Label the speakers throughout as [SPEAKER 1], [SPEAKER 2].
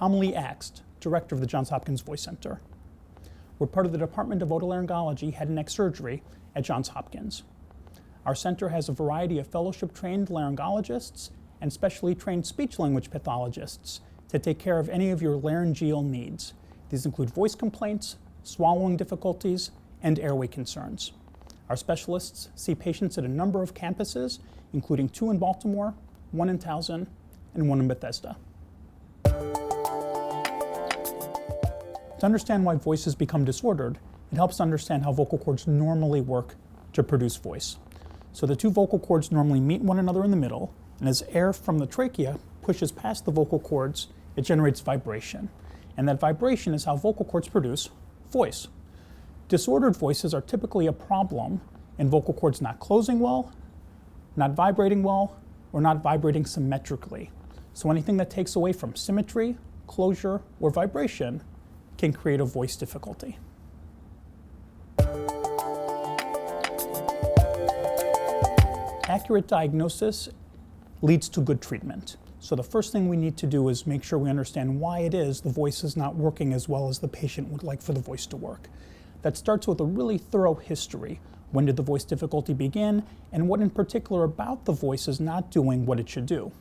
[SPEAKER 1] I'm Lee Axt, director of the Johns Hopkins Voice Center. We're part of the Department of Otolaryngology Head and Neck Surgery at Johns Hopkins. Our center has a variety of fellowship-trained laryngologists and specially trained speech-language pathologists to take care of any of your laryngeal needs. These include voice complaints, swallowing difficulties, and airway concerns. Our specialists see patients at a number of campuses, including 2 in Baltimore, 1 in Towson, and 1 in Bethesda. To understand why voices become disordered, it helps to understand how vocal cords normally work to produce voice. So the 2 vocal cords normally meet one another in the middle, and as air from the trachea pushes past the vocal cords, it generates vibration. And that vibration is how vocal cords produce voice. Disordered voices are typically a problem in vocal cords not closing well, not vibrating well, or not vibrating symmetrically. So anything that takes away from symmetry, closure, or vibration can create a voice difficulty. Accurate diagnosis leads to good treatment. So the first thing we need to do is make sure we understand why it is the voice is not working as well as the patient would like for the voice to work. That starts with a really thorough history. When did the voice difficulty begin, and what in particular about the voice is not doing what it should do?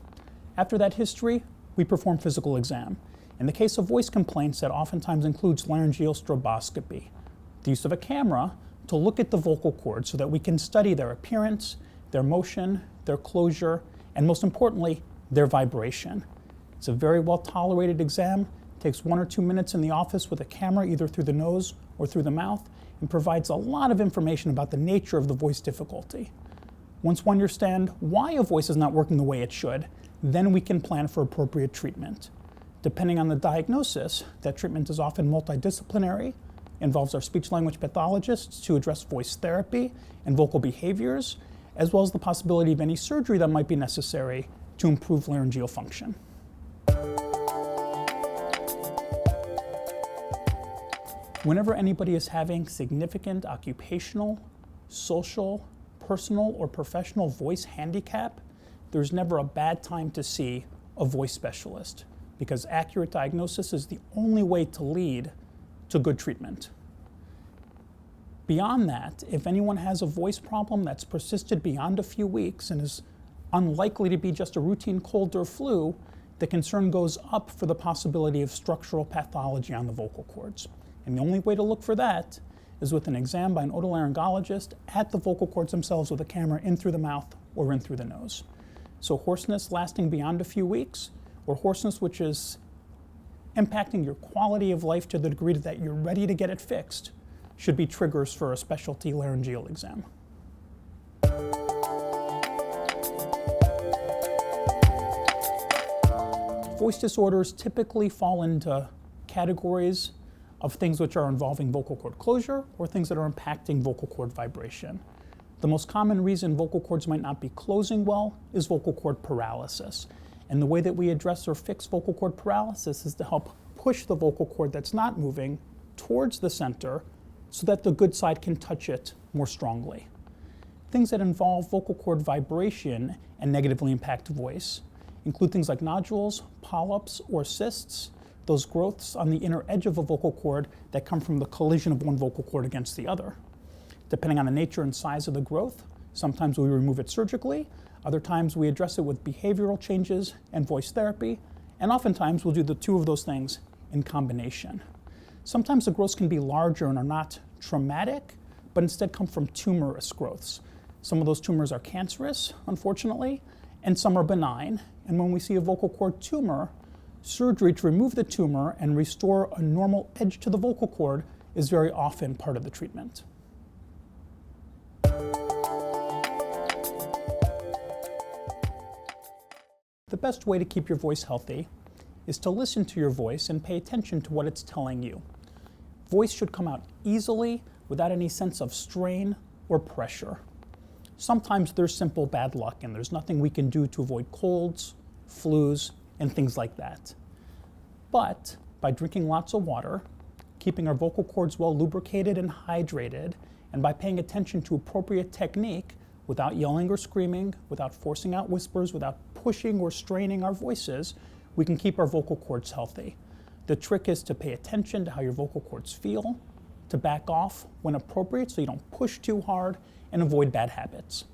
[SPEAKER 1] After that history, we perform physical exam. In the case of voice complaints, that oftentimes includes laryngeal stroboscopy, the use of a camera to look at the vocal cords so that we can study their appearance, their motion, their closure, and most importantly, their vibration. It's a very well tolerated exam. It takes 1 or 2 minutes in the office with a camera either through the nose or through the mouth, and provides a lot of information about the nature of the voice difficulty. Once we understand why a voice is not working the way it should, then we can plan for appropriate treatment. Depending on the diagnosis, that treatment is often multidisciplinary, involves our speech-language pathologists to address voice therapy and vocal behaviors, as well as the possibility of any surgery that might be necessary to improve laryngeal function. Whenever anybody is having significant occupational, social, personal, or professional voice handicap, there's never a bad time to see a voice specialist, because accurate diagnosis is the only way to lead to good treatment. Beyond that, if anyone has a voice problem that's persisted beyond a few weeks and is unlikely to be just a routine cold or flu, the concern goes up for the possibility of structural pathology on the vocal cords. And the only way to look for that is with an exam by an otolaryngologist at the vocal cords themselves with a camera in through the mouth or in through the nose. So hoarseness lasting beyond a few weeks, or hoarseness which is impacting your quality of life to the degree that you're ready to get it fixed, should be triggers for a specialty laryngeal exam. Voice disorders typically fall into categories of things which are involving vocal cord closure or things that are impacting vocal cord vibration. The most common reason vocal cords might not be closing well is vocal cord paralysis. And the way that we address or fix vocal cord paralysis is to help push the vocal cord that's not moving towards the center so that the good side can touch it more strongly. Things that involve vocal cord vibration and negatively impact voice include things like nodules, polyps, or cysts, those growths on the inner edge of a vocal cord that come from the collision of one vocal cord against the other. Depending on the nature and size of the growth, sometimes we remove it surgically, other times we address it with behavioral changes and voice therapy, and oftentimes we'll do the 2 of those things in combination. Sometimes the growths can be larger and are not traumatic, but instead come from tumorous growths. Some of those tumors are cancerous, unfortunately, and some are benign. And when we see a vocal cord tumor, surgery to remove the tumor and restore a normal edge to the vocal cord is very often part of the treatment. The best way to keep your voice healthy is to listen to your voice and pay attention to what it's telling you. Voice should come out easily without any sense of strain or pressure. Sometimes there's simple bad luck and there's nothing we can do to avoid colds, flus, and things like that. But by drinking lots of water, keeping our vocal cords well lubricated and hydrated, and by paying attention to appropriate technique without yelling or screaming, without forcing out whispers, without pushing or straining our voices, we can keep our vocal cords healthy. The trick is to pay attention to how your vocal cords feel, to back off when appropriate so you don't push too hard, and avoid bad habits.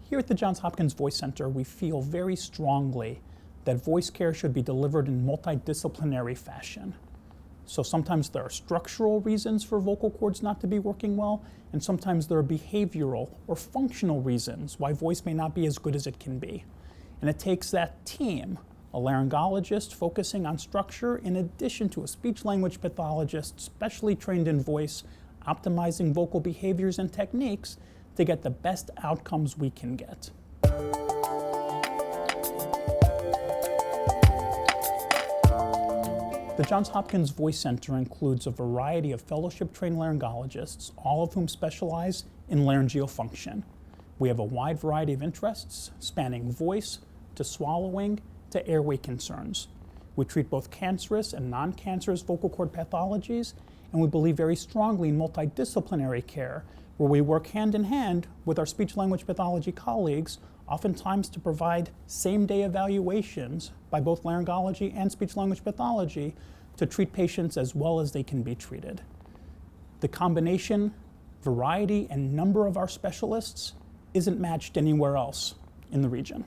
[SPEAKER 1] Here at the Johns Hopkins Voice Center, we feel very strongly that voice care should be delivered in multidisciplinary fashion. So sometimes there are structural reasons for vocal cords not to be working well, and sometimes there are behavioral or functional reasons why voice may not be as good as it can be. And it takes that team, a laryngologist focusing on structure in addition to a speech-language pathologist specially trained in voice, optimizing vocal behaviors and techniques to get the best outcomes we can get. The Johns Hopkins Voice Center includes a variety of fellowship-trained laryngologists, all of whom specialize in laryngeal function. We have a wide variety of interests, spanning voice to swallowing to airway concerns. We treat both cancerous and non-cancerous vocal cord pathologies, and we believe very strongly in multidisciplinary care, where we work hand in hand with our speech-language pathology colleagues, oftentimes to provide same-day evaluations by both laryngology and speech-language pathology to treat patients as well as they can be treated. The combination, variety, and number of our specialists isn't matched anywhere else in the region.